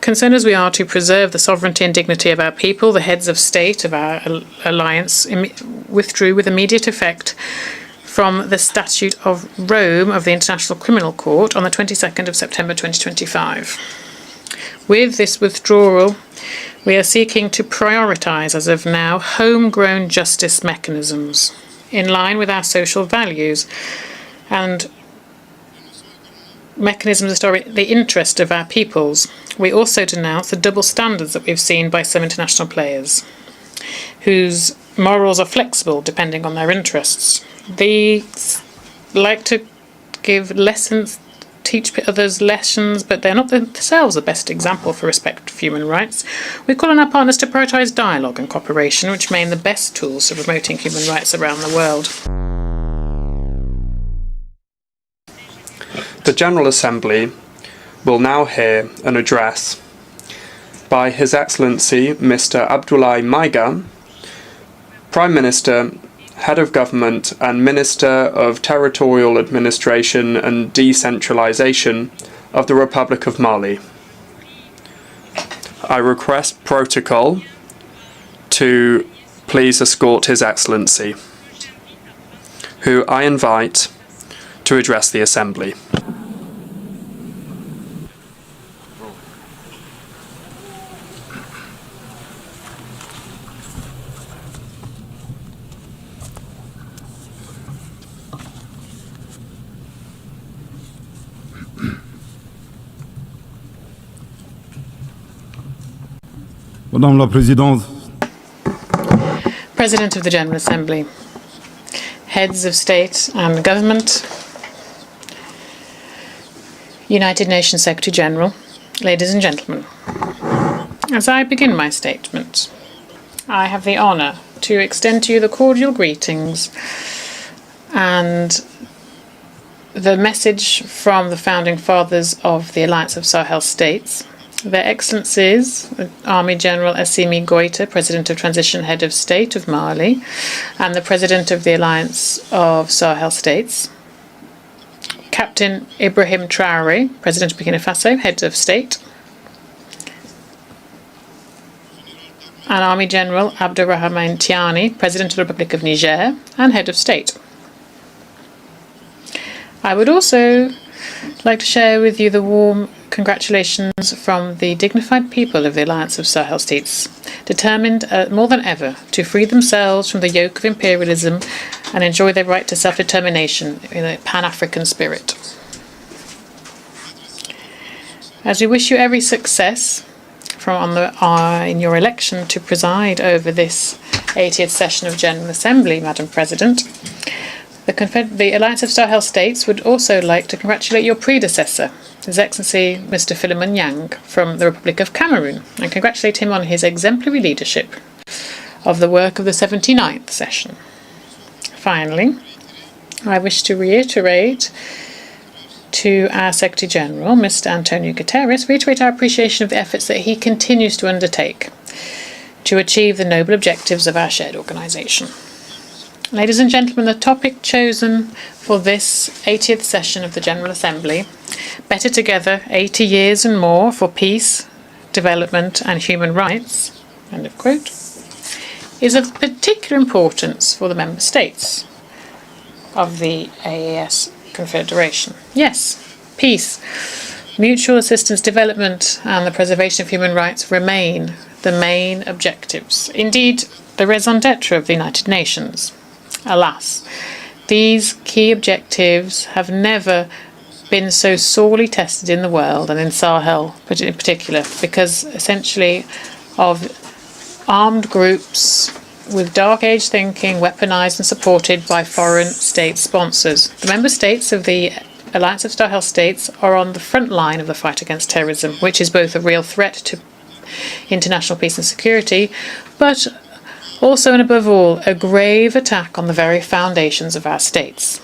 concerned as we are to preserve the sovereignty and dignity of our people, the heads of state of our alliance withdrew with immediate effect from the Statute of Rome of the International Criminal Court on the 22nd of September 2025. With this withdrawal, we are seeking to prioritise, as of now, homegrown justice mechanisms in line with our social values and mechanisms that are in the interest of our peoples. We also denounce the double standards that we've seen by some international players, whose morals are flexible depending on their interests. They like to give lessons, teach others lessons, but they're not themselves the best example for respect for human rights. We call on our partners to prioritise dialogue and cooperation, which remain the best tools for promoting human rights around the world. The General Assembly will now hear an address by His Excellency Mr. Abdoulaye Maïga, Prime Minister, Head of Government and Minister of Territorial Administration and Decentralization of the Republic of Mali. I request protocol to please escort His Excellency, who I invite to address the Assembly. Madame la Présidente. President of the General Assembly, heads of state and government, United Nations Secretary General, ladies and gentlemen. As I begin my statement, I have the honour to extend to you the cordial greetings and the message from the founding fathers of the Alliance of Sahel States, Their Excellencies, Army General Assimi Goïta, President of Transition Head of State of Mali, and the President of the Alliance of Sahel States, Captain Ibrahim Traoré, President of Burkina Faso, Head of State, and Army General Abdurrahman Tiani, President of the Republic of Niger and Head of State. I would also like to share with you the warm congratulations from the dignified people of the Alliance of Sahel States, determined more than ever to free themselves from the yoke of imperialism and enjoy their right to self-determination in a Pan-African spirit. As we wish you every success in your election to preside over this 80th session of General Assembly, Madam President, the Alliance of Sahel States would also like to congratulate your predecessor, His Excellency Mr. Philemon Yang from the Republic of Cameroon, and congratulate him on his exemplary leadership of the work of the 79th session. Finally, I wish to reiterate to our Secretary General, Mr. Antonio Guterres, reiterate our appreciation of the efforts that he continues to undertake to achieve the noble objectives of our shared organisation. Ladies and gentlemen, the topic chosen for this 80th session of the General Assembly, Better Together, 80 Years and More for Peace, Development and Human Rights, end of quote, is of particular importance for the Member States of the AES Confederation. Yes, peace, mutual assistance, development and the preservation of human rights remain the main objectives. Indeed, the raison d'etre of the United Nations. Alas, these key objectives have never been so sorely tested in the world, and in Sahel in particular, because essentially of armed groups with dark age thinking, weaponized and supported by foreign state sponsors. The member states of the Alliance of Sahel States are on the front line of the fight against terrorism, which is both a real threat to international peace and security, but also and above all, a grave attack on the very foundations of our states.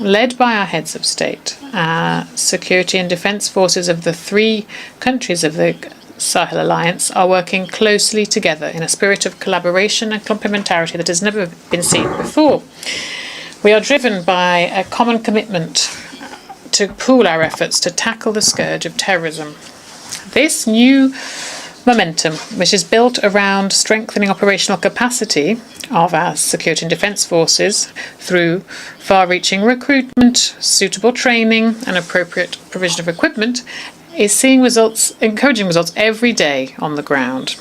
Led by our heads of state, our security and defence forces of the three countries of the Sahel Alliance are working closely together in a spirit of collaboration and complementarity that has never been seen before. We are driven by a common commitment to pool our efforts to tackle the scourge of terrorism. This new momentum, which is built around strengthening operational capacity of our security and defence forces through far-reaching recruitment, suitable training and appropriate provision of equipment, is seeing encouraging results every day on the ground.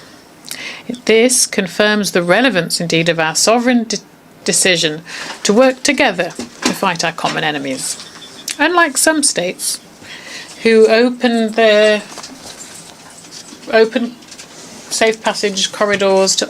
This confirms the relevance indeed of our sovereign decision to work together to fight our common enemies. Unlike some states who open safe passage corridors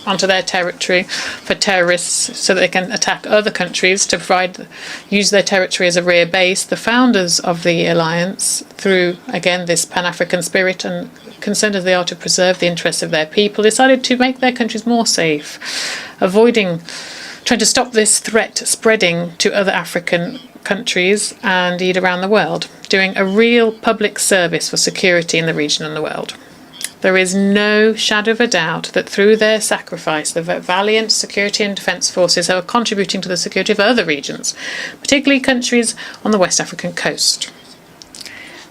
onto their territory for terrorists so that they can attack other countries to use their territory as a rear base, the founders of the alliance, through again this Pan-African spirit and concerned as they are to preserve the interests of their people, decided to make their countries more safe, trying to stop this threat spreading to other African countries and indeed around the world, doing a real public service for security in the region and the world. There is no shadow of a doubt that through their sacrifice, the valiant security and defence forces are contributing to the security of other regions, particularly countries on the West African coast.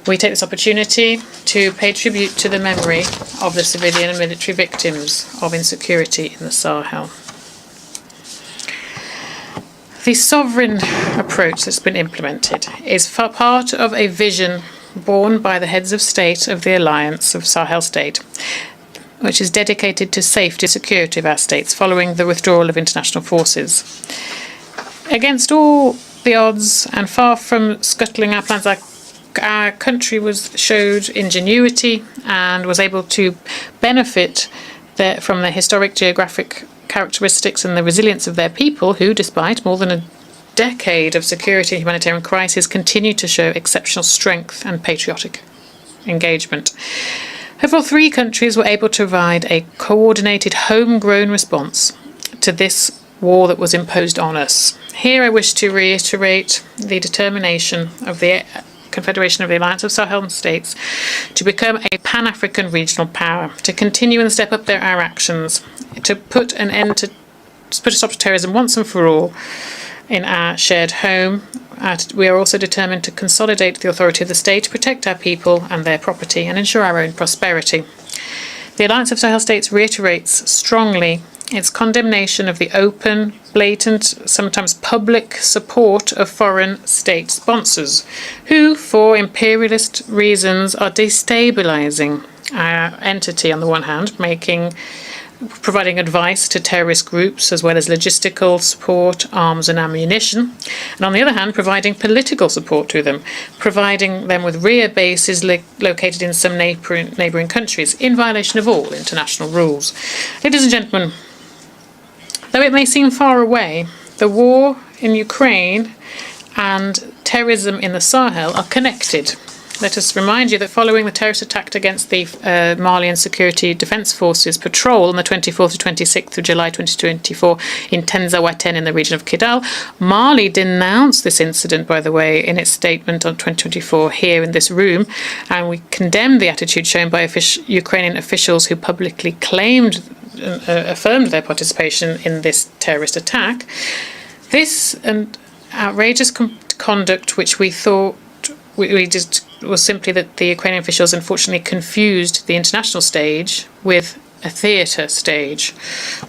We take this opportunity to pay tribute to the memory of the civilian and military victims of insecurity in the Sahel. The sovereign approach that's been implemented is part of a vision borne by the heads of state of the Alliance of Sahel State, which is dedicated to safety and security of our states following the withdrawal of international forces. Against all the odds and far from scuttling our plans, our country showed ingenuity and was able to benefit from the historic geographic characteristics and the resilience of their people who, despite more than a decade of security and humanitarian crisis, continue to show exceptional strength and patriotic engagement. Overall, 3 countries were able to provide a coordinated, homegrown response to this war that was imposed on us. Here I wish to reiterate the determination of the Confederation of the Alliance of Sahel States to become a Pan-African regional power, to continue and step up our actions, to put a stop to terrorism once and for all in our shared home. We are also determined to consolidate the authority of the state, to protect our people and their property, and ensure our own prosperity. The Alliance of Sahel States reiterates strongly its condemnation of the open, blatant, sometimes public support of foreign state sponsors, who, for imperialist reasons, are destabilizing our entity on the one hand, providing advice to terrorist groups as well as logistical support, arms and ammunition, and on the other hand providing political support to them, providing them with rear bases located in some neighbouring countries in violation of all international rules. Ladies and gentlemen, though it may seem far away, the war in Ukraine and terrorism in the Sahel are connected. Let us remind you that following the terrorist attack against the Malian Security Defence Forces patrol on the 24th to 26th of July 2024 in Tenzawaten in the region of Kidal, Mali denounced this incident, by the way, in its statement on 2024 here in this room, and we condemned the attitude shown by Ukrainian officials who publicly affirmed their participation in this terrorist attack. This outrageous conduct, which we thought was simply that the Ukrainian officials unfortunately confused the international stage with a theatre stage.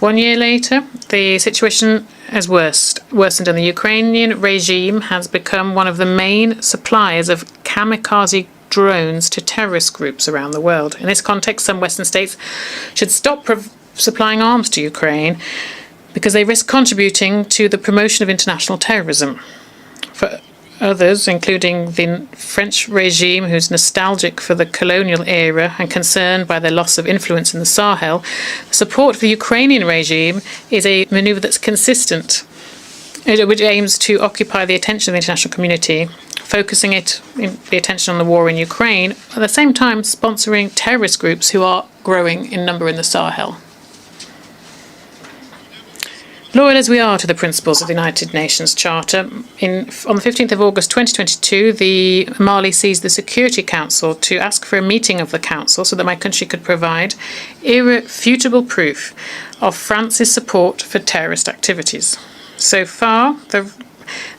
1 year later, the situation has worsened, and the Ukrainian regime has become one of the main suppliers of kamikaze drones to terrorist groups around the world. In this context, some Western states should stop supplying arms to Ukraine because they risk contributing to the promotion of international terrorism. For others, including the French regime, who's nostalgic for the colonial era and concerned by their loss of influence in the Sahel, support for the Ukrainian regime is a manoeuvre that's consistent, which aims to occupy the attention of the international community, focusing the attention on the war in Ukraine, at the same time sponsoring terrorist groups who are growing in number in the Sahel. Loyal as we are to the principles of the United Nations Charter, on the 15th of August 2022, the Mali seized the Security Council to ask for a meeting of the Council so that my country could provide irrefutable proof of France's support for terrorist activities. So far,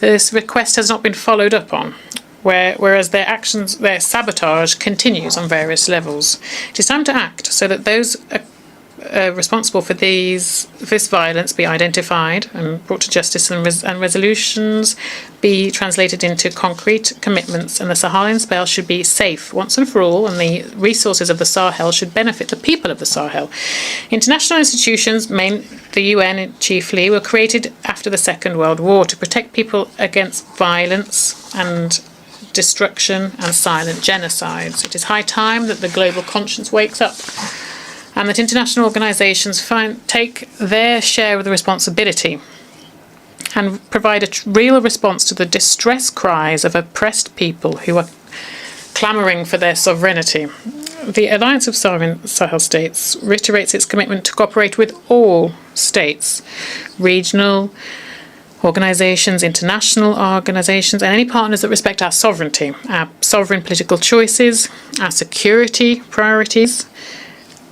this request has not been followed up on. whereas their sabotage continues on various levels. It is time to act so that those responsible for this violence be identified and brought to justice, and resolutions be translated into concrete commitments, and the Sahelian Sahel should be safe once and for all, and the resources of the Sahel should benefit the people of the Sahel. International institutions, the UN chiefly, were created after the Second World War to protect people against violence and destruction and silent genocides. It is high time that the global conscience wakes up, and that international organisations take their share of the responsibility and provide a real response to the distress cries of oppressed people who are clamouring for their sovereignty. The Alliance of Sovereign Sahel States reiterates its commitment to cooperate with all states, regional organisations, international organisations, and any partners that respect our sovereignty, our sovereign political choices, our security priorities,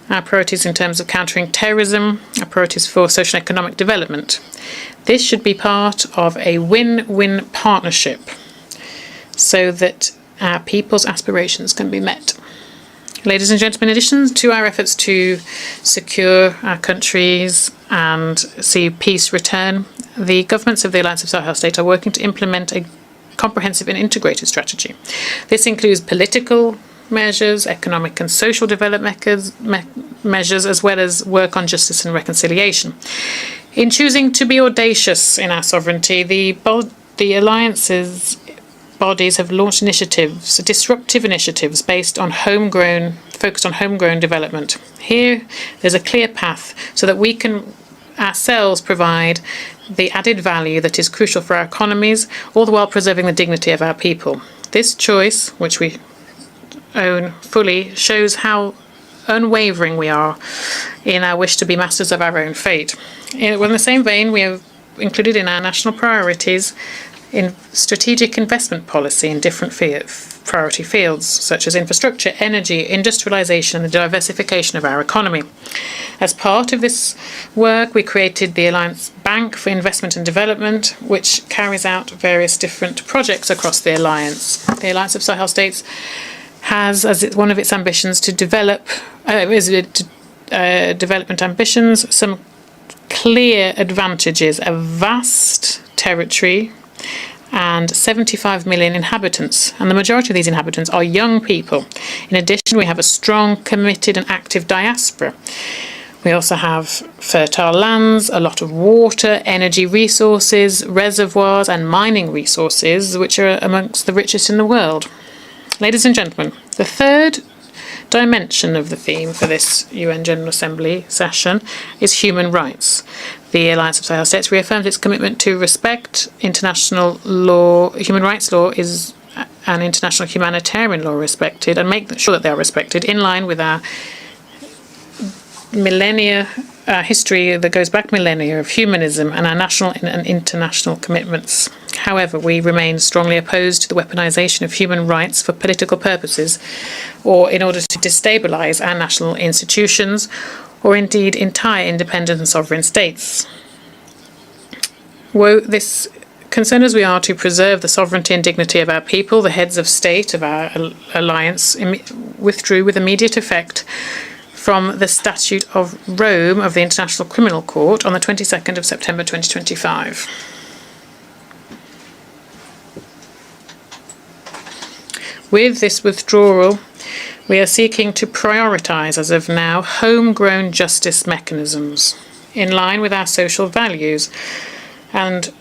our priorities in terms of countering terrorism, our priorities for social and economic development. This should be part of a win-win partnership so that our people's aspirations can be met. Ladies and gentlemen, in addition to our efforts to secure our countries and see peace return, the governments of the Alliance of Sahel States are working to implement a comprehensive and integrated strategy. This includes political measures, economic and social development measures, as well as work on justice and reconciliation. In choosing to be audacious in our sovereignty, the Alliance's bodies have launched initiatives, disruptive initiatives focused on homegrown development. Here, there's a clear path so that we can ourselves provide the added value that is crucial for our economies, all the while preserving the dignity of our people. This choice, which we own fully, shows how unwavering we are in our wish to be masters of our own fate. In the same vein, we have included in our national priorities in strategic investment policy in different priority fields, such as infrastructure, energy, industrialization, and the diversification of our economy. As part of this work, we created the Alliance Bank for Investment and Development, which carries out various different projects across the Alliance. The Alliance of Sahel States has as one of its ambitions to development ambitions, some clear advantages: a vast territory and 75 million inhabitants, and the majority of these inhabitants are young people. In addition, we have a strong, committed and active diaspora. We also have fertile lands, a lot of water, energy resources, reservoirs and mining resources, which are amongst the richest in the world. Ladies and gentlemen, the third dimension of the theme for this UN General Assembly session is human rights. The Alliance of Sahel States reaffirms its commitment to respect international law. Human rights law is an international humanitarian law respected, and make sure that they are respected in line with our millennia history that goes back millennia of humanism and our national and international commitments. However, we remain strongly opposed to the weaponization of human rights for political purposes, or in order to destabilize our national institutions, or indeed entire independent and sovereign states. This concerned as we are to preserve the sovereignty and dignity of our people, the heads of state of our alliance withdrew with immediate effect from the Statute of Rome of the International Criminal Court on the 22nd of September 2025. With this withdrawal, we are seeking to prioritise, as of now, homegrown justice mechanisms in line with our social values and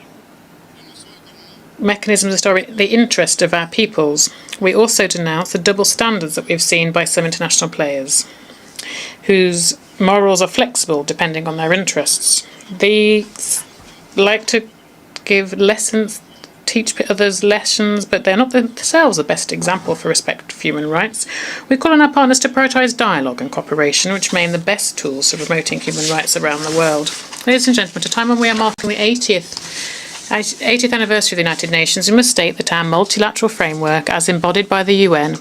mechanisms that are in the interest of our peoples. We also denounce the double standards that we've seen by some international players, whose morals are flexible depending on their interests. They like to give lessons, teach others lessons, but they're not themselves the best example for respect for human rights. We call on our partners to prioritise dialogue and cooperation, which remain the best tools for promoting human rights around the world. Ladies and gentlemen, at a time when we are marking the 80th anniversary of the United Nations, we must state that our multilateral framework, as embodied by the UN,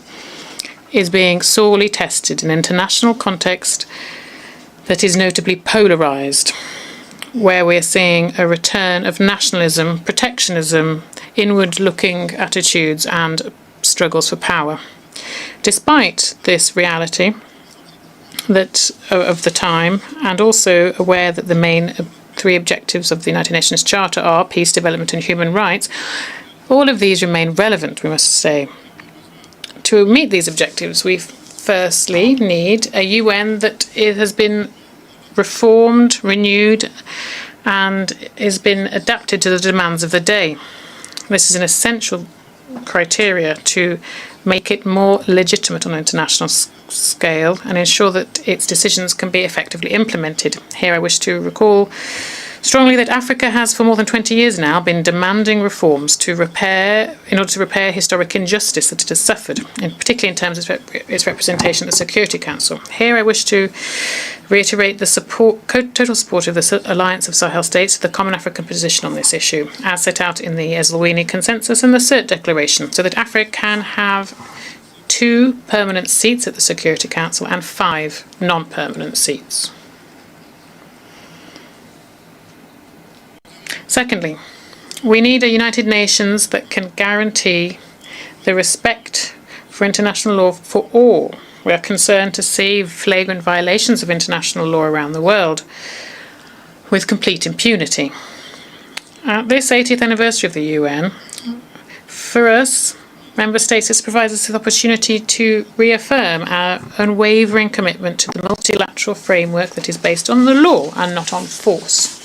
is being sorely tested in an international context that is notably polarised, where we are seeing a return of nationalism, protectionism, inward-looking attitudes and struggles for power. Despite this reality of the time, and also aware that the main three objectives of the United Nations Charter are peace, development and human rights, all of these remain relevant, we must say. To meet these objectives, we firstly need a UN that has been reformed, renewed, and has been adapted to the demands of the day. This is an essential criteria to make it more legitimate on an international scale and ensure that its decisions can be effectively implemented. Here I wish to recall strongly that Africa has for more than 20 years now been demanding reforms in order to repair historic injustice that it has suffered, and particularly in terms of its representation at the Security Council. Here I wish to reiterate the total support of the Alliance of Sahel States to the Common African position on this issue, as set out in the Eswatini Consensus and the CERT Declaration, so that Africa can have 2 permanent seats at the Security Council and 5 non-permanent seats. Secondly, we need a United Nations that can guarantee the respect for international law for all. We are concerned to see flagrant violations of international law around the world with complete impunity. At this 80th anniversary of the UN, for us, Member States, this provides us with the opportunity to reaffirm our unwavering commitment to the multilateral framework that is based on the law and not on force.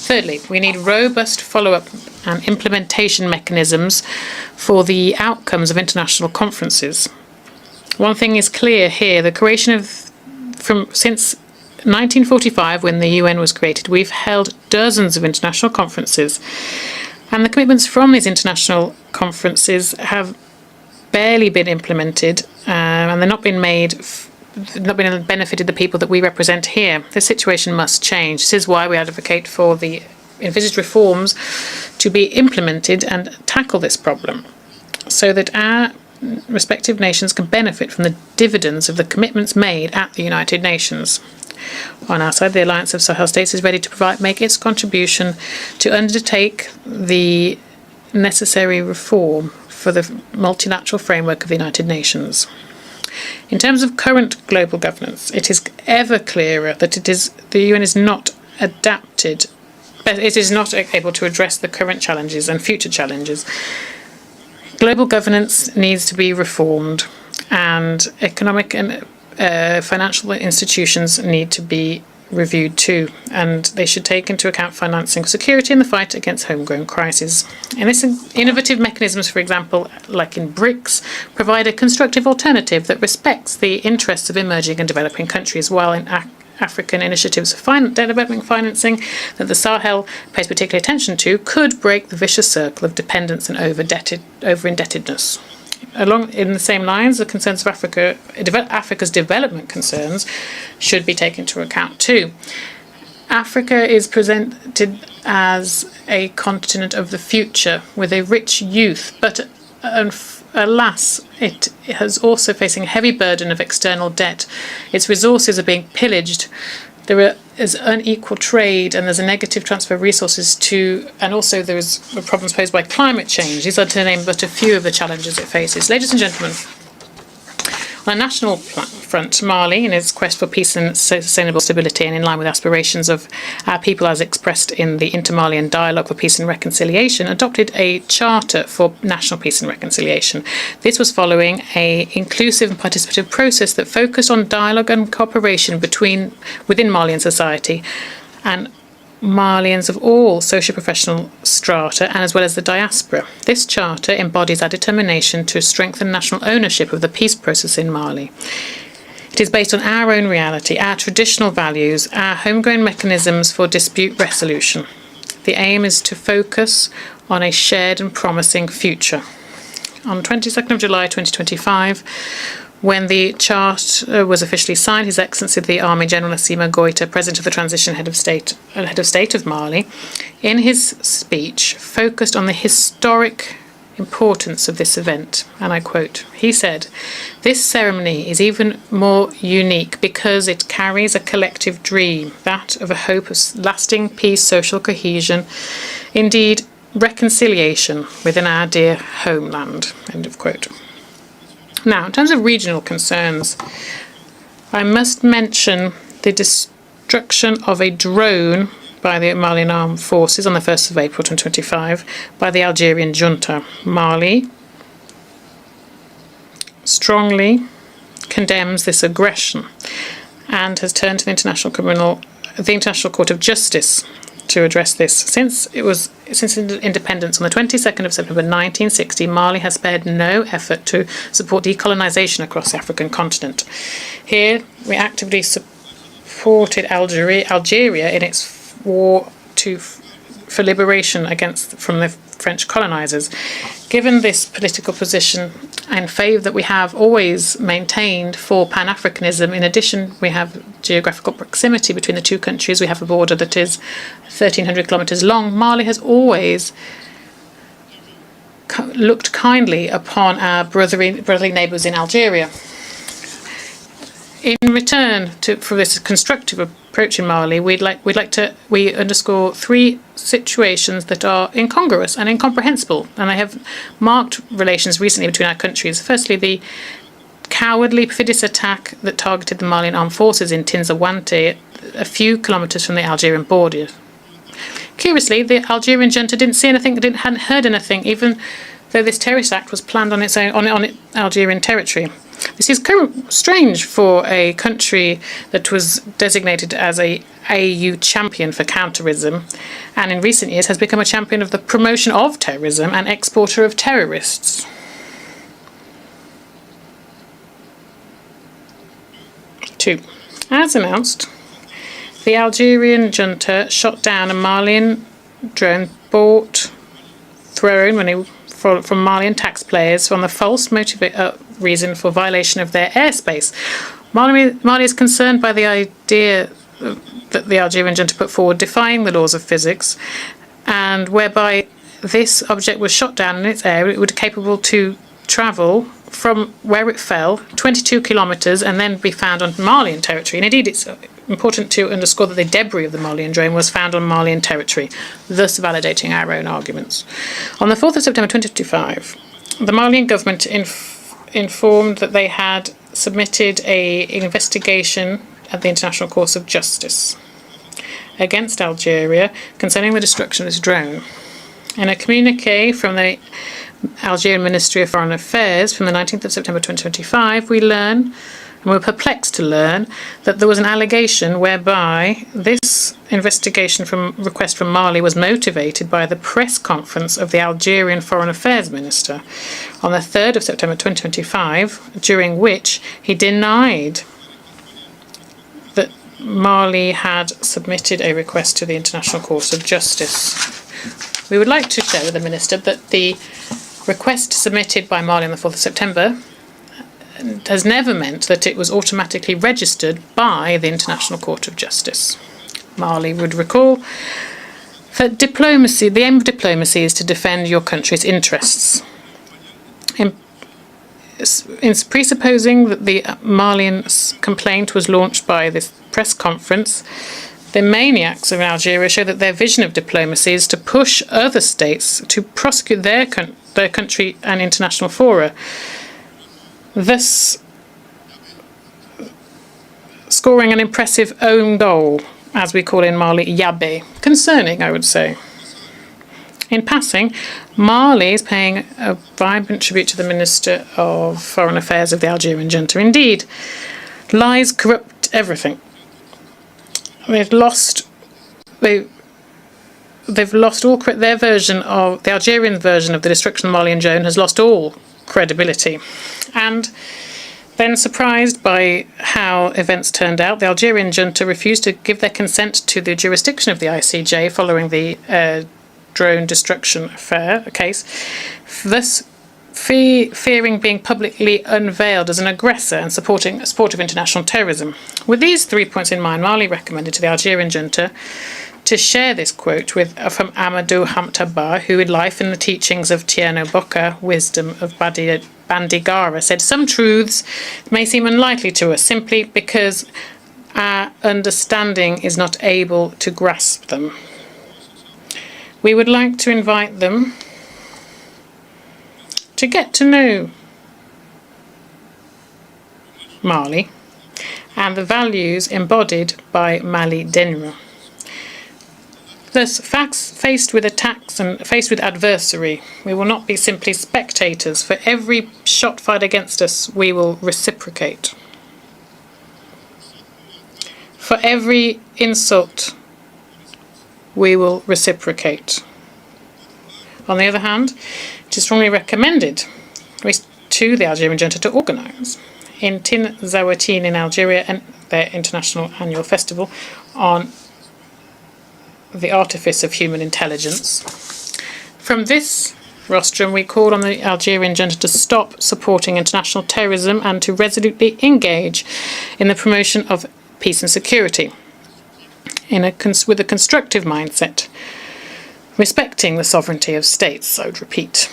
Thirdly, we need robust follow-up and implementation mechanisms for the outcomes of international conferences. One thing is clear here, the creation since 1945, when the UN was created, we've held dozens of international conferences, and the commitments from these international conferences have barely been implemented, and they're not benefited the people that we represent here. This situation must change. This is why we advocate for the envisaged reforms to be implemented and tackle this problem, so that our respective nations can benefit from the dividends of the commitments made at the United Nations. On our side, the Alliance of Sahel States is ready to make its contribution to undertake the necessary reform for the multilateral framework of the United Nations. In terms of current global governance, it is ever clearer that the UN is not adapted, but it is not able to address the current challenges and future challenges. Global governance needs to be reformed, and economic and financial institutions need to be reviewed too, and they should take into account financing security in the fight against homegrown crises. And this innovative mechanisms, for example, like in BRICS, provide a constructive alternative that respects the interests of emerging and developing countries, while in African initiatives for development financing that the Sahel pays particular attention to could break the vicious circle of dependence and over-indebtedness. Along in the same lines, the concerns of Africa's development concerns should be taken into account too. Africa is presented as a continent of the future with a rich youth, but alas, it is also facing a heavy burden of external debt. Its resources are being pillaged. There is unequal trade, and there's a negative transfer of resources and also there is problems posed by climate change. These are to name but a few of the challenges it faces. Ladies and gentlemen, on a national front, Mali, in its quest for peace and sustainable stability and in line with aspirations of our people as expressed in the Inter-Malian Dialogue for Peace and Reconciliation, adopted a charter for national peace and reconciliation. This was following an inclusive and participative process that focused on dialogue and cooperation within Malian society and Malians of all socio-professional strata, and as well as the diaspora. This charter embodies our determination to strengthen national ownership of the peace process in Mali. It is based on our own reality, our traditional values, our homegrown mechanisms for dispute resolution. The aim is to focus on a shared and promising future. On 22nd of July 2025, when the charter was officially signed, His Excellency the Army General Assimi Goïta, President of the Transition Head of State of Mali, in his speech focused on the historic importance of this event, and I quote, he said, "This ceremony is even more unique because it carries a collective dream, that of a hope of lasting peace, social cohesion. Indeed, reconciliation within our dear homeland, end of quote. Now, in terms of regional concerns, I must mention the destruction of a drone by the Malian Armed Forces on the 1st of April 2025 by the Algerian junta. Mali strongly condemns this aggression and has turned to the International Court of Justice to address this. Since independence on the 22nd of September 1960, Mali has spared no effort to support decolonization across the African continent. Here, we actively supported Algeria in its war for liberation from the French colonizers. Given this political position and favour that we have always maintained for Pan-Africanism, in addition, we have geographical proximity between the two countries. We have a border that is 1,300 kilometres long. Mali has always looked kindly upon our brotherly neighbours in Algeria. In return for this constructive approach in Mali, we underscore three situations that are incongruous and incomprehensible, and they have marked relations recently between our countries. Firstly, the cowardly, perfidious attack that targeted the Malian armed forces in Tinzawante, a few kilometres from the Algerian border. Curiously, the Algerian junta didn't see anything, hadn't heard anything, even though this terrorist act was planned on its Algerian territory. This is strange for a country that was designated as a AU champion for counterterrorism, and in recent years has become a champion of the promotion of terrorism and exporter of terrorists. Two, as announced, the Algerian junta shot down a Malian drone thrown from Malian taxpayers on the false reason for violation of their airspace. Mali is concerned by the idea that the Algerian junta put forward, defying the laws of physics, and whereby this object was shot down in its air, it would be capable to travel from where it fell 22 kilometres and then be found on Malian territory. And indeed, it's important to underscore that the debris of the Malian drone was found on Malian territory, thus validating our own arguments. On the 4th of September 2025, the Malian government informed that they had submitted an investigation at the International Court of Justice against Algeria concerning the destruction of this drone. In a communiqué from the Algerian Ministry of Foreign Affairs from the 19th of September 2025, we were perplexed to learn that there was an allegation whereby this investigation request from Mali was motivated by the press conference of the Algerian Foreign Affairs Minister on the 3rd of September 2025, during which he denied that Mali had submitted a request to the International Court of Justice. We would like to share with the Minister that the request submitted by Mali on the 4th of September has never meant that it was automatically registered by the International Court of Justice. Mali would recall that the aim of diplomacy is to defend your country's interests. In presupposing that the Malian complaint was launched by this press conference, the maniacs of Algeria show that their vision of diplomacy is to push other states to prosecute their country and international fora, thus scoring an impressive own goal, as we call in Mali, Yabe. Concerning, I would say. In passing, Mali is paying a vibrant tribute to the Minister of Foreign Affairs of the Algerian junta. Indeed, lies corrupt everything. They've lost all their version of the Algerian version of the destruction of the Malian drone has lost all credibility. And then, surprised by how events turned out, the Algerian junta refused to give their consent to the jurisdiction of the ICJ following the drone destruction case, thus fearing being publicly unveiled as an aggressor and supporting a sport of international terrorism. With these 3 points in mind, Mali recommended to the Algerian junta to share this quote from Amadou Hamtaba, who in Life and the Teachings of Tierno Bocca, Wisdom of Bandigara, said, "Some truths may seem unlikely to us simply because our understanding is not able to grasp them." We would like to invite them to get to know Mali and the values embodied by Mali Denra. Thus, faced with attacks and faced with adversary, we will not be simply spectators. For every shot fired against us, we will reciprocate. For every insult, we will reciprocate. On the other hand, it is strongly recommended to the Algerian junta to organise in Tin Zawatin in Algeria and their international annual festival on the artifice of human intelligence. From this rostrum, we call on the Algerian junta to stop supporting international terrorism and to resolutely engage in the promotion of peace and security with a constructive mindset, respecting the sovereignty of states, I would repeat.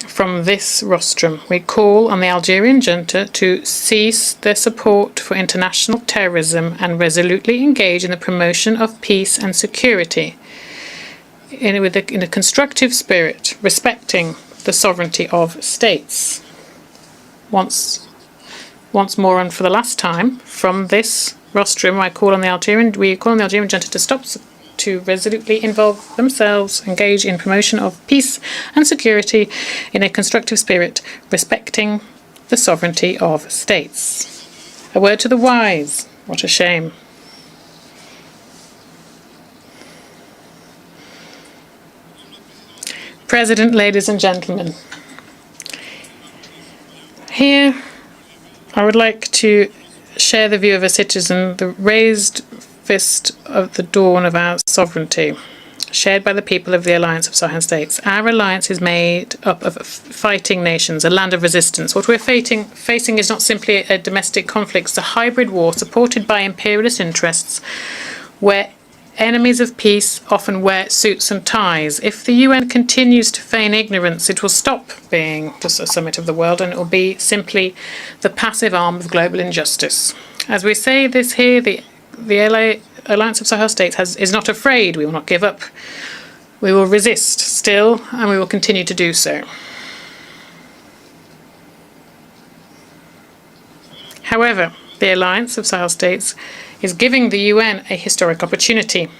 From this rostrum, we call on the Algerian junta to cease their support for international terrorism and resolutely engage in the promotion of peace and security in a constructive spirit, respecting the sovereignty of states. Once more and for the last time, from this rostrum, we call on the Algerian junta to stop to resolutely involve themselves, engage in promotion of peace and security in a constructive spirit, respecting the sovereignty of states. A word to the wise. What a shame. President, ladies and gentlemen, here I would like to share the view of a citizen, the raised fist of the dawn of our sovereignty, shared by the people of the Alliance of Sahel States. Our alliance is made up of fighting nations, a land of resistance. What we're facing is not simply a domestic conflict, it's a hybrid war supported by imperialist interests, where enemies of peace often wear suits and ties. If the UN continues to feign ignorance, it will stop being just a summit of the world and it will be simply the passive arm of global injustice. As we say this here, the Alliance of Sahel States is not afraid. We will not give up. We will resist still, and we will continue to do so. However, the Alliance of Sahel States is giving the UN a historic opportunity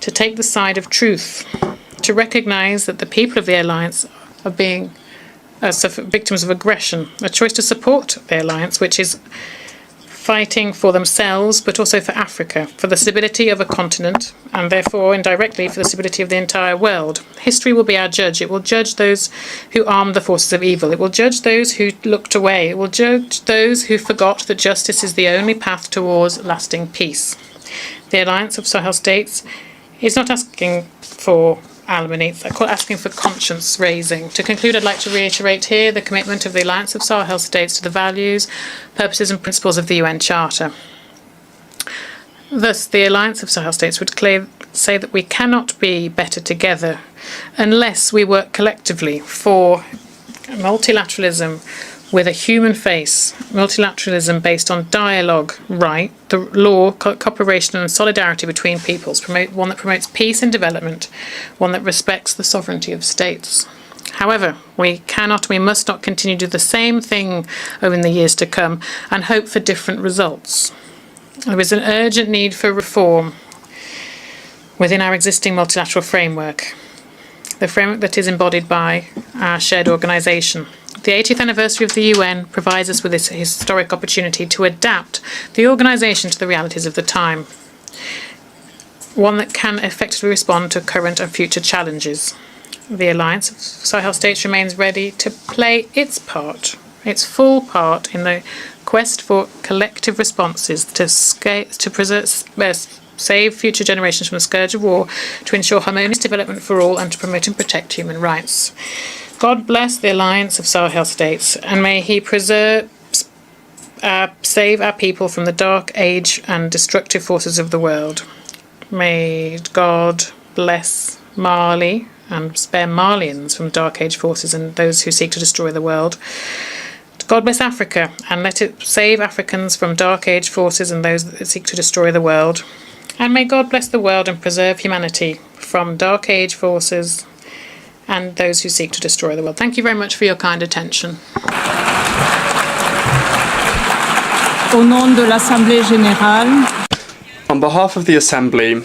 to take the side of truth, to recognise that the people of the Alliance are being victims of aggression, a choice to support the Alliance, which is fighting for themselves, but also for Africa, for the stability of a continent, and therefore indirectly for the stability of the entire world. History will be our judge. It will judge those who armed the forces of evil. It will judge those who looked away. It will judge those who forgot that justice is the only path towards lasting peace. The Alliance of Sahel States is not asking for alimony, asking for conscience raising. To conclude, I'd like to reiterate here the commitment of the Alliance of Sahel States to the values, purposes and principles of the UN Charter. Thus, the Alliance of Sahel States would say that we cannot be better together unless we work collectively for multilateralism with a human face, multilateralism based on dialogue, right, the law, cooperation and solidarity between peoples, one that promotes peace and development, one that respects the sovereignty of states. However, we must not continue to do the same thing over the years to come and hope for different results. There is an urgent need for reform within our existing multilateral framework, the framework that is embodied by our shared organisation. The 80th anniversary of the UN provides us with this historic opportunity to adapt the organisation to the realities of the time, one that can effectively respond to current and future challenges. The Alliance of Sahel States remains ready to play its part, its full part in the quest for collective responses to save future generations from the scourge of war, to ensure harmonious development for all, and to promote and protect human rights. God bless the Alliance of Sahel States, and may He save our people from the dark age and destructive forces of the world. May God bless Mali and spare Malians from dark age forces and those who seek to destroy the world. God bless Africa, and let it save Africans from dark age forces and those that seek to destroy the world. And may God bless the world and preserve humanity from Dark Age forces and those who seek to destroy the world. Thank you very much for your kind attention. Au nom de l'Assemblée générale, On behalf of the Assembly,